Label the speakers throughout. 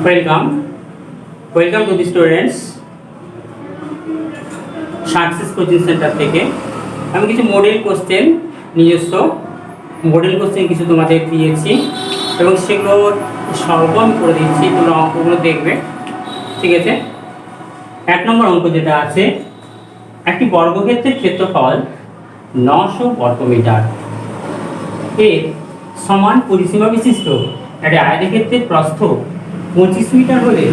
Speaker 1: Welcome to the students success coaching centre থেকে। আমি কিছু মডেল কোশ্চেন নিজস্ব মডেল কোশ্চেন কিছু তোমাদের দিয়েছি এবং সেগুলো সলভ আমি করে দিচ্ছি, তোমরা অঙ্কগুলো দেখবে। ঠিক আছে, 1 নম্বর অঙ্ক যেটা আছে, একটি বর্গক্ষেত্রের ক্ষেত্রফল 900 বর্গমিটার এর সমান পরিসীমা বিশিষ্ট একটি আয়তক্ষেত্রের প্রস্থ 25 মিটার হলে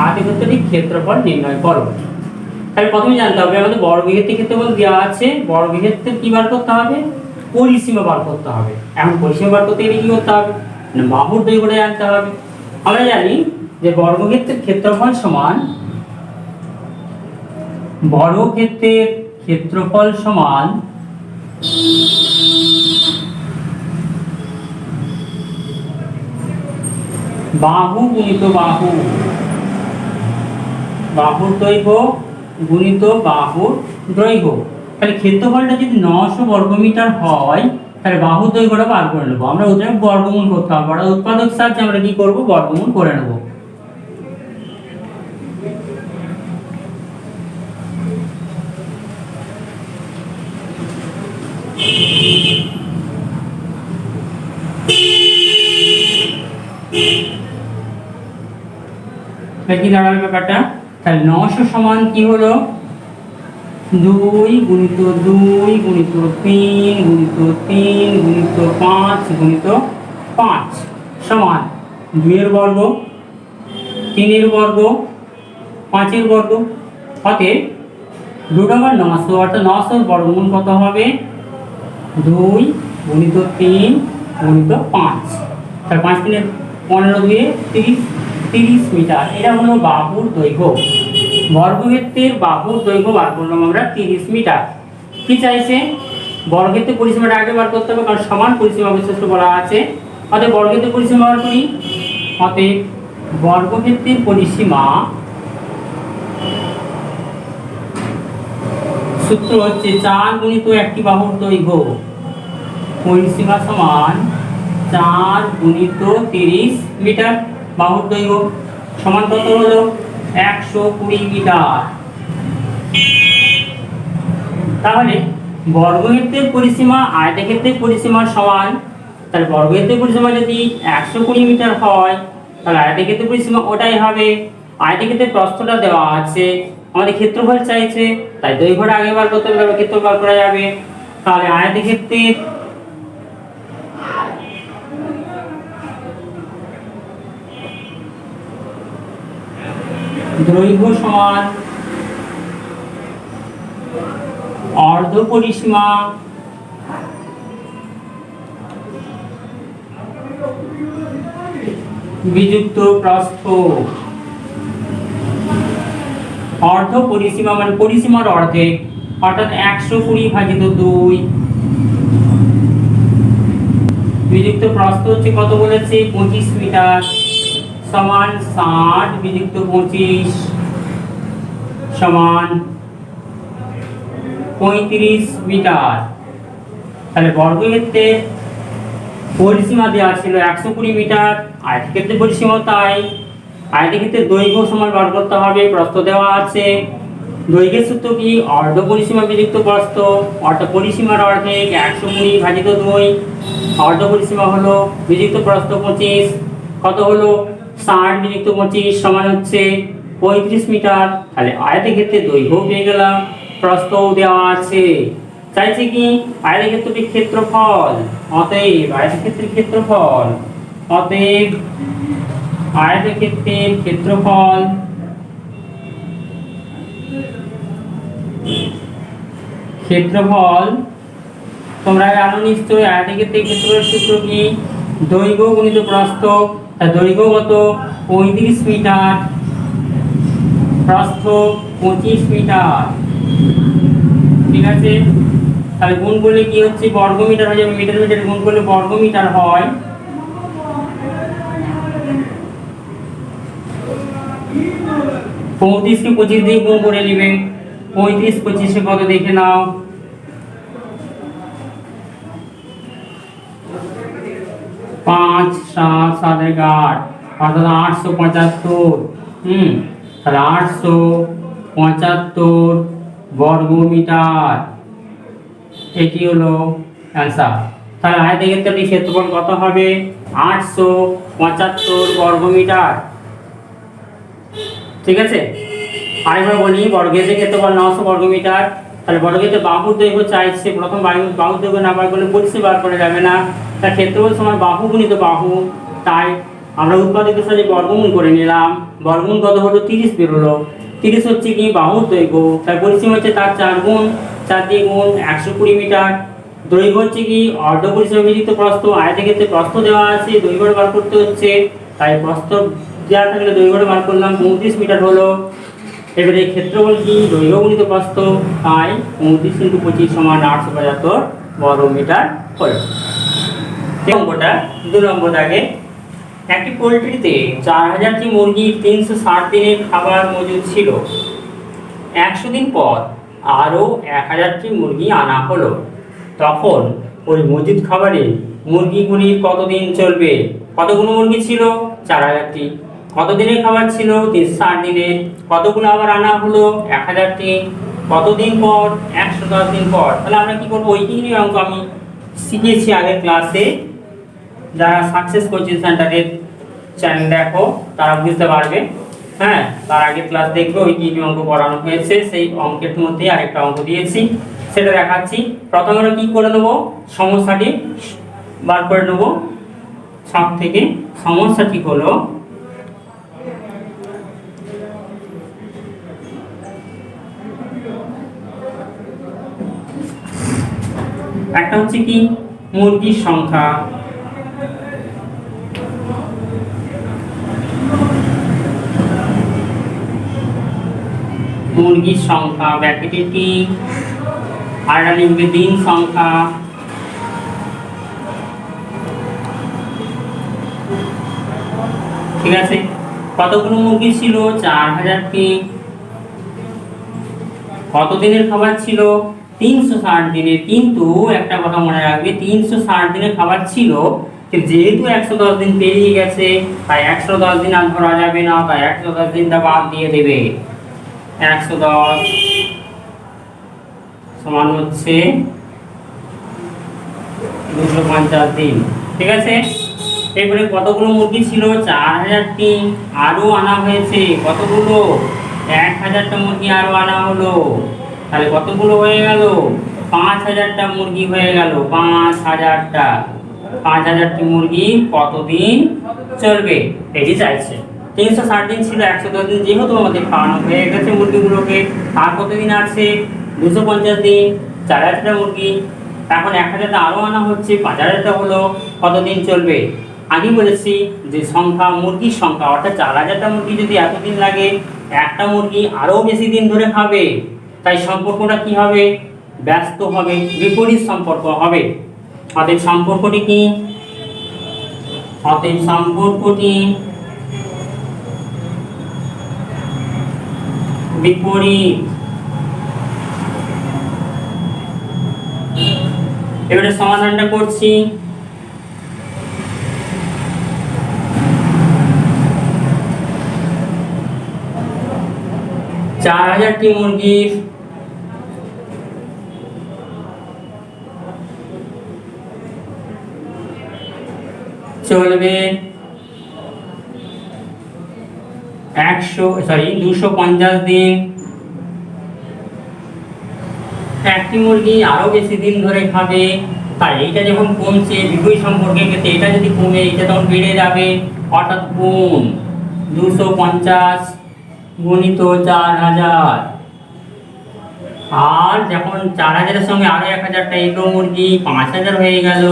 Speaker 1: আয়তক্ষেত্রটির ক্ষেত্রফল নির্ণয় করো। তাহলে প্রথমে জানতে হবে আমাদের বর্গক্ষেত্রের ক্ষেত্রফল দেওয়া আছে, বর্গক্ষেত্রের কি বার করতে হবে? পরিসীমা বার করতে হবে। এখন পরিসীমা বার করতে গেলে কি করতে হবে? না, বাহুর দৈর্ঘ্যটা জানতে হবে। আমরা জানি যে বর্গক্ষেত্রের ক্ষেত্রফল সমান বাহু গুণিত বাহু, বাহুর দৈর্ঘ্য গুণিত বাহুর দৈর্ঘ্য। তাহলে ক্ষেত্রফলটা যদি 900 বর্গমিটার হয় তাহলে বাহুর দৈর্ঘ্যটা বার করে নেবো। আমরা ওদের বর্গমূল করতে হবে, অর্থাৎ উৎপাদক সাহায্যে আমরা কি করবো? বর্গমূল করে নেবো। কি দাঁড়াবে ব্যাপারটা? তাহলে 900 সমান কি হলো? 2 গুণিত 2 গুণিত 3 গুণিত 3 গুণিত 5 গুণিত 5 সমান 2 এর বর্গ, 3 এর বর্গ, 5 এর বর্গ। অতএব 2 টাকা 900, অর্থাৎ 900 বর্গমূল কত হবে? 2 গুণিত 3 গুণিত 5। তাহলে 5 3 15 2 30 মিটার। এটা হলো বাহুর দৈর্ঘ্য। বর্গক্ষেত্রের বাহুর দৈর্ঘ্য বার করলাম আমরা 30 মিটার। কি চাইছে? বর্গক্ষেত্রের পরিসীমাটা আগে বার করতে হবে, কারণ সমান পরিসীমা বিশিষ্ট বলা আছে। অতএব বর্গক্ষেত্রের পরিসীমা বার করি। অতএব বর্গক্ষেত্রের পরিসীমা সূত্র হচ্ছে 4 গুণিত একটি বাহুর দৈর্ঘ্য, পরিসীমা সমান 4 গুণিত 30 মিটার। বাহুর দৈর্ঘ্য সমান কত হলো? 120 মিটার। তাহলে বর্গক্ষেত্রের পরিসীমা আয়তক্ষেত্রের পরিসীমার সমান। তাহলে বর্গক্ষেত্রের পরিসীমা যদি 120 মিটার হয় তাহলে আয়তক্ষেত্রের পরিসীমা ওটাই হবে। আয়তক্ষেত্রের প্রস্থটা দেওয়া আছে, আমাদের ক্ষেত্রফল চাইছে, তাই দৈর্ঘ্যটা আগে বার করতে হবে, ক্ষেত্রফল বার করা যাবে। তাহলে আয়তক্ষেত্রের দৈর্ঘ্য সমান অর্ধ পরিসীমা বিযুক্ত প্রস্থ। অর্ধ পরিসীমা মানে পরিসীমার অর্ধেক, অর্থাৎ 120 ভাজিত 2 বিযুক্ত প্রস্থ হচ্ছে কত বলেছে? 25 মিটার সমান 60 বিযুক্ত 25 সমান 35 মিটার। তাহলে বর্গক্ষেত্রের পরিসীমা দেওয়া ছিল 120 মিটার, আয়তক্ষেত্রের পরিসীমা তাই। আয়তক্ষেত্রের দৈর্ঘ্য সমান বার করতে হবে, প্রস্থ দেওয়া আছে। দৈর্ঘ্যের সূত্র কি? অর্ধ পরিসীমা বিযুক্ত প্রস্থ, অর্থাৎ পরিসীমার অর্ধেক 120 ভাজিত 2। অর্ধ পরিসীমা হলো বিযুক্ত প্রস্থ 25, কত হলো? 60 বিযুক্ত 25 সমান হচ্ছে 35 মিটার। তাহলে আয়তক্ষেত্রের দৈর্ঘ্য পেয়ে গেলাম, প্রস্থও দেওয়া আছে। চাইছে কি? আয়তক্ষেত্রটির ক্ষেত্রফল। অতএব আয়তক্ষেত্রের ক্ষেত্রফল, অতএব আয়তক্ষেত্রের ক্ষেত্রফল তোমরা জানো নিশ্চয়ই। আয়তক্ষেত্রের ক্ষেত্রফলের সূত্র কি? দৈর্ঘ্য গুণিত প্রস্থ। দৈর্ঘ্য কত? 35 মিটার, প্রস্থ 25 মিটার। ঠিক আছে, তাহলে গুণ করলে কি হচ্ছে? বর্গমিটার হয়ে যাবে। মিটার মিটার গুণ করলে বর্গমিটার হয়। 35 কে 25 দিয়ে গুণ করে নেবে। 35 25 কত দেখে নাও? 5 7 7 8 অর্থাৎ 875। তাহলে 875 বর্গমিটার, এটি হলো অ্যান্সার। তাহলে আয়তক্ষেত্রটির ক্ষেত্রফল কত হবে? 875 বর্গমিটার। ঠিক আছে, আরেকবার বলি, বর্গক্ষেত্রের ক্ষেত্রফল 900 বর্গমিটার। তাহলে বর্গক্ষেত্রে বাহুর দৈর্ঘ্য চাইছে, প্রথম বাহুর দৈর্ঘ্য না বার করলে পরিষ্কার বার করা যাবে না। তার ক্ষেত্রফল সমান বাহু গুণিত বাহু, তাই আমরা উৎপাদকের সাথে বর্গমূল করে নিলাম। বর্গমূল কত হলো? 30 বেরোলো। 30 হচ্ছে কি বাহুর দৈর্ঘ্য, তাই পরিসীমা হচ্ছে তার 4 গুণ, 4 দিয়ে গুণ 120 মিটার। দৈর্ঘ্য হচ্ছে কি অর্ধ পরিসীমা বিযুক্ত প্রস্থ, আয়তক্ষেত্রে প্রস্থ দেওয়া আছে, দৈর্ঘ্য বার করতে হচ্ছে, তাই প্রস্থ দেওয়া থাকলে দৈর্ঘ্য বার করলাম, 35 মিটার হলো। এবারে ক্ষেত্রফল কি? দৈর্ঘ্য গুণিত প্রস্থ, তাই 35 × 25 = 875 বর্গমিটার হলো। অঙ্কটা 2 নম্বর দাগে, একটি পোল্ট্রিতে 4000টি মুরগির 360 দিনের খাবার মজুদ ছিল। 100 দিন পর আরও 1000টি মুরগি আনা হলো। তখন ওই মজুদ খাবারে মুরগিগুলির কতদিন চলবে? কতগুলো মুরগি ছিল? 4000টি। কত দিনের খাবার ছিল? 360 দিনের। কতগুলো আবার আনা হলো? 1000টি। কতদিন পর? 110 দিন পর। তাহলে আমরা কি করবো? ওইগুলি অঙ্ক আমি শিখিয়েছি আগের ক্লাসে। যারা সাকসেস কোচিং সেন্টারের চ্যানেল দেখো তারা বুঝতে পারবে। হ্যাঁ, তার আগের ক্লাস দেখবে, ওই কি অঙ্ক করানো হয়েছে, সেই অঙ্কের মধ্যে আরেকটা অঙ্ক দিয়েছি, সেটা দেখাচ্ছি। প্রথমে আমরা কি করে নেবো? সমস্যাটি বার করে নেবো। সব থেকে সমস্যাটি হলো একটা হচ্ছে কি মুরগির সংখ্যা, মুরগির সংখ্যা ব্র্যাকেটে টি, আর লিখবে দিন সংখ্যা। ঠিক আছে, কতগুলো মুরগি ছিল? 4000টি। কত দিনের খাবার ছিল? 360 দিনের। কিন্তু একটা কথা মনে রাখবে, 360 দিনের খাবার ছিল, যেহেতু 110 দিন পেরিয়ে গেছে, তাই 110 দিন আর ধরা যাবে না, তাই 110 দিনটা বাদ দিয়ে দেবে। 110 সমান হচ্ছে 250 দিন। ঠিক আছে, এবারে কতগুলো মুরগি ছিল? 4000টি। আরও আনা হয়েছে কতগুলো? 1000টা মুরগি আরও আনা হলো। তাহলে কতগুলো হয়ে গেল? 5000টা মুরগি হয়ে গেল। 5000টা। 5000টি মুরগি কতদিন চলবে এটি চাইছে। 360 দিন ছিল, 110 দিন যেহেতু আমাদের খাওয়ানো হয়ে গেছে মুরগিগুলোকে, আর কতদিন আছে? 250 দিন। 4000টা মুরগি, এখন 1000টা আরও আনা হচ্ছে, 5000টা হলো, কতদিন চলবে? আগে বলেছি যে সংখ্যা, মুরগির সংখ্যা, অর্থাৎ 4000টা মুরগি যদি এতদিন লাগে, একটা মুরগি আরও বেশি দিন ধরে খাবে, তাই সম্পর্কটা কি হবে? ব্যস্ত হবে, বিপরীত সম্পর্ক হবে। অতএব সম্পর্কটি কি? অতএব সম্পর্কটি বিপরীত। এবারে সমাধানটা করছি। চার 4000টি মুরগির চলবে 250 দিন। একটি মুরগি আরো বেশি দিন ধরে খাবে, তাই এইটা যখন কমছে বিপরীত সম্পর্কের ক্ষেত্রে, এটা যদি কমে এটা তখন বেড়ে যাবে, অর্থাৎ গুণ 250 গুণিত 4000। আর যখন 4000-এর সঙ্গে আরো 1000টা এলো মুরগি, 5000 হয়ে গেল।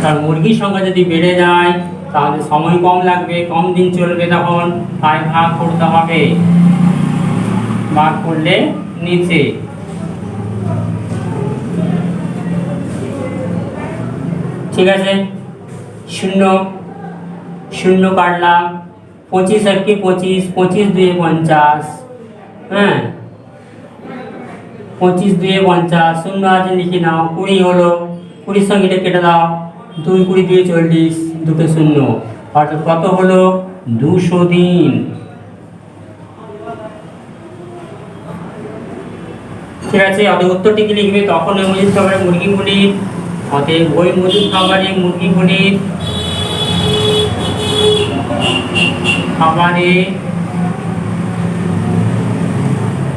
Speaker 1: তার মুরগির সংখ্যা যদি বেড়ে যায় তাহলে সময় কম লাগবে, কম দিন চলবে, তখন তাই ভাগ করতে হবে। ভাগ করলে নিচে ঠিক আছে, 0 0 কাটলাম, 25 আর কি 25, 25 2 50। হ্যাঁ, 25 2 50, 0 আছে লিখে নাও। 20 হলো, 20 সঙ্গে এটা কেটে দাও, 2 20 2 40, দুটো 0, অর্থাৎ কত হলো? 200 দিন। ঠিক আছে, অতএব উত্তরটি কি লিখবে? তখন ওই মজুদ খাবারে মুরগিগুলির, অতএব ওই মজুদ খাবারে মুরগিগুলির খাবারে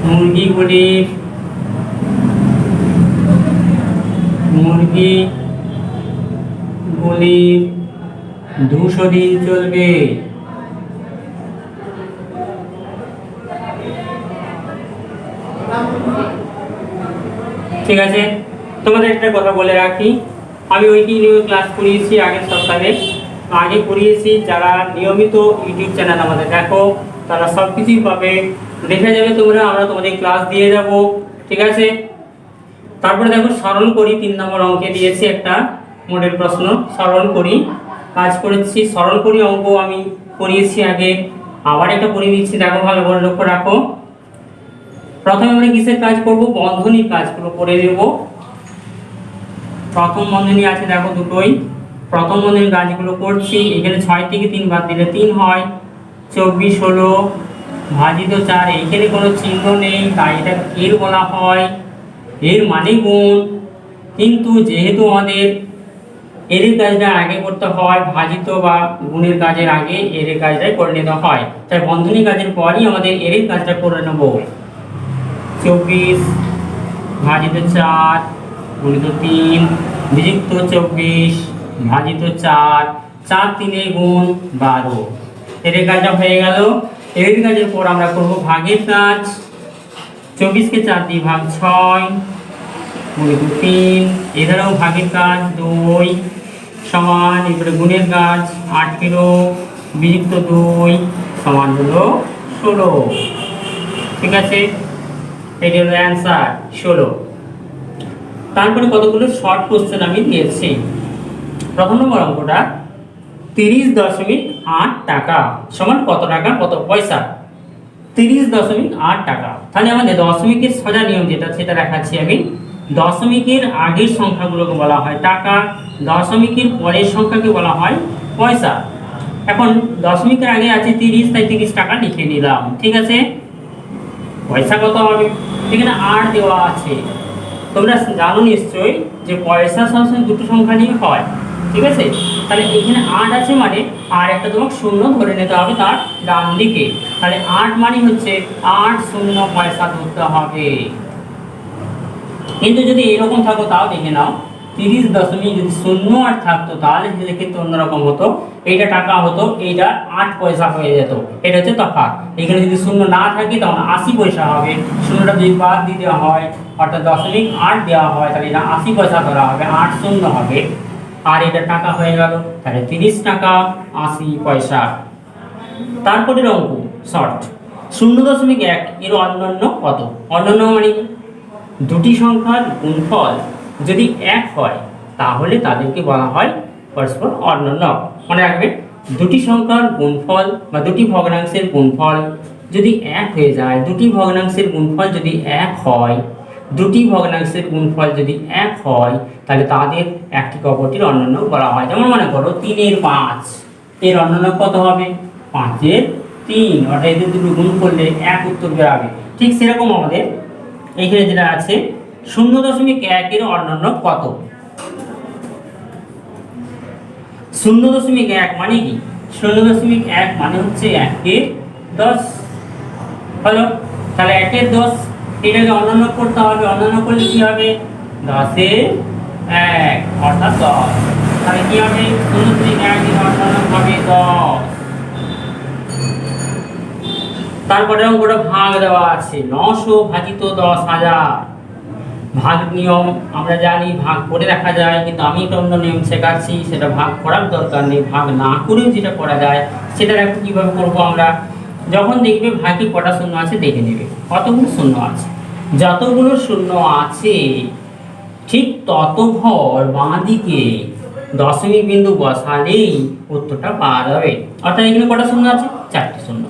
Speaker 1: মুরগিগুলির 200 দিন চলবে। ঠিক আছে, তোমাদের একটা কথা বলে রাখি, আমি ওইটি নিয়ে ক্লাস করিয়েছি আগের সপ্তাহে, আগে করিয়েছি। যারা নিয়মিত ইউটিউব চ্যানেল আমাদের দেখো তারা সব কিছুই পাবে, দেখে যাবে তোমরা, আমরা তোমাদের ক্লাস দিয়ে যাব। ঠিক আছে, তারপরে দেখো সরল করি, 3 নম্বর অঙ্কে দিয়েছি একটা মডেল প্রশ্ন। সরল করি কাজ করেছি, সরল করি অঙ্ক আমি করিয়েছি আগে, আবার একটা করে দিচ্ছি, দেখো ভালো করে লক্ষ্য রাখো। প্রথমে আমরা কিসের কাজ করব? বন্ধনীর কাজগুলো করে দেব। প্রথম বন্ধনী আছে দেখো দুটোই, প্রথম বন্ধনীর কাজগুলো করছি। এখানে 6 থেকে 3 বাদ দিলে 3 হয়, 24 হলো, ভাজিত 4, এখানে কোনো চিহ্ন নেই তাই এটা এর বলা হয়, এর মানে গুণ। কিন্তু যেহেতু আমাদের এর কাজটা আগে করতে হয়, ভাজিত বা গুণের কাজের আগে এর কাজটাই করে নিতে হয়, তাই বন্ধনী কাজের পরই আমাদের এর কাজটা করে নেব। 24 ভাজিত 4 গুণিত 3 বিযুক্ত 24 ভাজিত 4, 4 3 গুণ 12, এর কাজটা হয়ে গেল। এর কাজের পর আমরা করব ভাগের কাজ। 24 কে 4 দিয়ে ভাগ 6 গুণিত 3, এধারেও ভাগের কাজ 2 সমান, এবারে গুণের কাজ 18 বিযুক্ত 2 সমান হলো 16। ঠিক আছে, এটি হলো অ্যান্সার 16। তারপরে কতগুলো শর্ট কোশ্চেন আমি দিয়েছি। প্রথম নম্বর অঙ্কটা 30.8 টাকা সমান কত টাকা কত পয়সা? 30.8 টাকা। তাহলে আমাদের দশমিকের সোজা নিয়ম যেটা সেটা দেখাচ্ছি আমি। দশমিকের আগের সংখ্যাগুলোকে বলা হয় টাকা, দশমিকের পরের সংখ্যাকে বলা হয় পয়সা। এখন দশমিকের আগে আছে 30, তাই 30 টাকা লিখে নিলাম। ঠিক আছে, পয়সা কত হবে? এখানে 8 দেওয়া আছে। তোমরা জানো নিশ্চয়ই যে পয়সা সবসময় দুটো সংখ্যা নিয়ে হয়। ঠিক আছে, তাহলে এখানে 8 আছে মানে আর একটা তোমাকে শূন্য ধরে নিতে হবে তার ডান দিকে। তাহলে 8 মানে হচ্ছে 8 শূন্য পয়সা ধরতে হবে। কিন্তু যদি এরকম থাকো তাও দেখে নাও, 30 যদি 0.8 থাকতো তাহলে ক্ষেত্রে অন্যরকম হতো, এইটা টাকা হতো, এইটা 8 পয়সা হয়ে যেত। এটা হচ্ছে তফাৎ। এখানে যদি 0 না থাকে তখন 80 পয়সা হবে, 0টা যদি বাদ দিয়ে দেওয়া হয় অর্থাৎ 0.8 দেওয়া হয় তাহলে এটা 80 পয়সা ধরা হবে, 8 শূন্য হবে, আর এটা টাকা হয়ে গেল। তাহলে 30 টাকা 80 পয়সা। তারপরের অঙ্ক শর্ট, 0.1 এর অন্যান্য কত? অন্যান্য মানে দুটি সংখ্যার গুণফল যদি 1 হয় তাহলে তাদেরকে বলা হয় পরস্পর অন্যান্য। মনে রাখবে, দুটি সংখ্যার গুণফল বা দুটি ভগ্নাংশের গুণফল যদি 1 হয়ে যায়, দুটি ভগ্নাংশের গুণফল যদি 1 হয়, দুটি ভগ্নাংশের গুণফল যদি 1 হয় তাহলে তাদের একটি অপরটির অন্যান্য বলা হয়। যেমন মনে করো 3 এর 5 এর অন্যান্য কত হবে? 5 এর 3, অর্থাৎ এদের দুটো গুণ করলে 1 উত্তর বেরোবে। ঠিক সেরকম আমাদের এইখানে যেটা আছে 0.1 এর অন্যান্য কত? 0.1 মানে কি? 0.1 মানে হচ্ছে 1 এর 10। হলো, তাহলে 1 এর 10 এটাকে অন্যান্য করতে হবে। অন্যান্য করলে কি হবে? 10 এর 1 অর্থাৎ 10। তাহলে কি হবে? 0.1 এর অন্যান্য হবে 10। তারপরে অঙ্কটা ভাগ দেওয়া আছে, 900 ভাজিত 10,000। ভাগ নিয়ম আমরা জানি, ভাগ করে দেখা যায়, কিন্তু আমি একটা অন্য নিয়ম শেখাচ্ছি, সেটা ভাগ করার দরকার নেই, ভাগ না করেও যেটা করা যায় সেটা দেখো কীভাবে করবো আমরা। যখন দেখবে ভাগে কটা শূন্য আছে দেখে নেবে, কতগুলো শূন্য আছে। যতগুলো শূন্য আছে ঠিক তত ঘর বাঁ দিকে দশমিক বিন্দু বসালেই উত্তরটা পাওয়া যাবে। অর্থাৎ এখানে কটা শূন্য আছে? 4টে শূন্য।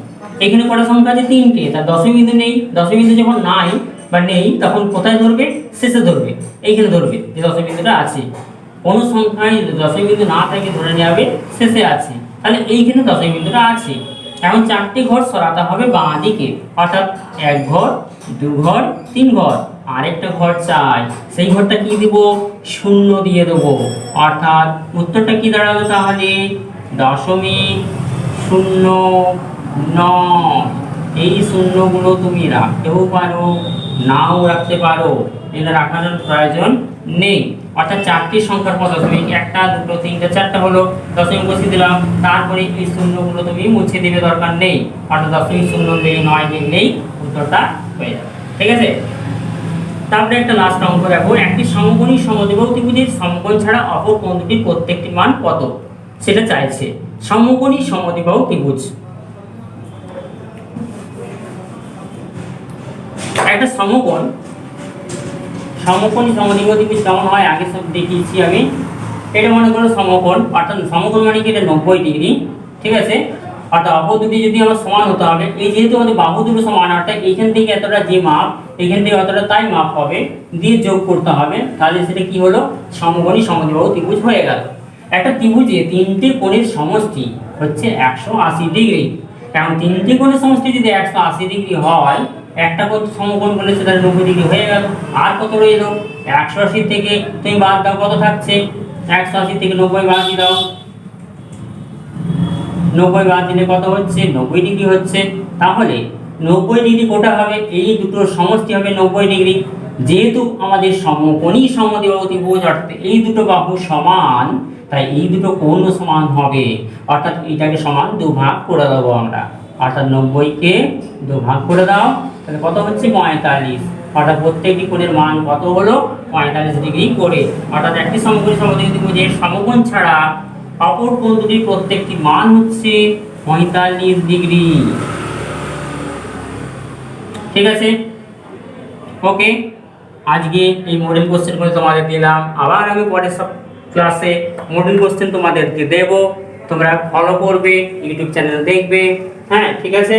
Speaker 1: এখানে কটা সংখ্যা আছে? 3টে। তার দশমিক বিন্দু নেই, দশমিক বিন্দু যখন নাই বা নেই তখন কোথায় ধরবে? শেষে ধরবে, এইখানে ধরবে যে দশমিক বিন্দুটা আছে। কোনো সংখ্যায় দশমিক বিন্দু না থাকে ধরে নেওয়া হবে শেষে আছে। তাহলে এইখানে দশমিক বিন্দুটা আছে। এখন 4টি ঘর সরাতে হবে বাঁ দিকে, অর্থাৎ 1 ঘর 2 ঘর 3 ঘর, আরেকটা ঘর চাই। সেই ঘরটা কি দিব? 0 দিয়ে দেবো। অর্থাৎ উত্তরটা কি দাঁড়ালো তাহলে? 0.09। এই শূন্যগুলো তুমি রাখতেও পারো, নাও রাখতে পারো, এটা রাখার প্রয়োজন নেই। অর্থাৎ 4টি সংখ্যার পর দশমিক, 1 2 3 4টা হলো, দশমিক বসিয়ে দিলাম। তারপরে এই শূন্যগুলো তুমি মুছে দিবে, দরকার নেই। অর্থাৎ 0.09 লিখলেই উত্তরটা হয়ে যাবে। ঠিক আছে, তারপরে একটা লাস্ট অঙ্ক দেখো। একটি সমকোণী সমদ্বিবাহু ত্রিভুজের সমকোণ ছাড়া অপর কোণ দুটির প্রত্যেকটি মান কত, সেটা চাইছে। সমকোণী সমদ্বিবাহু ত্রিভুজ, একটা সমকোণ, সমকোণী সমদ্বিবাহু ত্রিভুজ কেমন হয় আগে সব দেখিয়েছি আমি। এটা মনে করো সমকোণ, অর্থাৎ সমকোণ মানে কি? এটা 90 ডিগ্রি। ঠিক আছে, অর্থাৎ অপর দুটি যদি আমার সমান হতে হবে, এই যেহেতু আমাদের বাহু দুটো সমান, অর্থাৎ এইখান থেকে এতটা যে মাপ, এইখান থেকে অতটা তাই মাপ হবে, দিয়ে যোগ করতে হবে। তাহলে সেটা কি হলো? সমকোণী সমদ্বিবাহু ত্রিভুজ হয়ে গেল। একটা ত্রিভুজে 3টে কোণের সমষ্টি হচ্ছে 180 ডিগ্রি। কারণ 3টে কোণের সমষ্টি যদি 180 ডিগ্রি হয়, একটা সমকোণ বলে সেটা 90 ডিগ্রি হয়ে গেল। আর কত রইল? 180 থেকে তুমি বাদ দাও, কত থাকছে? 180 থেকে 90 বাদ দিয়ে দাও। 90 বাদ দিলে কত হচ্ছে? 90 ডিগ্রি হচ্ছে। তাহলে 90 ডিগ্রি কোটা হবে, এই দুটোর সমষ্টি হবে 90 ডিগ্রি। যেহেতু আমাদের সমকোণী সমদ্বিবাহু ত্রিভুজ, অর্থাৎ এই দুটো বাহু সমান, তাই এই দুটো কোণও সমান হবে। অর্থাৎ এটাকে সমান 2 ভাগ করে দেবো আমরা। অর্থাৎ 90 কে 2 ভাগ করে দাও, তাহলে কত হচ্ছে? 45। অর্থাৎ প্রত্যেকটি কোণের মান কত হলো? 45 ডিগ্রি করে। অর্থাৎ একটি সমকোণী সমদ্বিবাহু ত্রিভুজের সমকোণ ছাড়া অপর কোণ দুটির প্রত্যেকটি মান হচ্ছে 45 ডিগ্রি। ঠিক আছে, ওকে। আজকে এই মডেল কোশ্চেন করে তোমাদের দিলাম। আবার আমি পরের সব ক্লাসে মডেল কোশ্চেন তোমাদেরকে দেব, তোমরা ফলো করবে, ইউটিউব চ্যানেল দেখবে। হ্যাঁ, ঠিক আছে।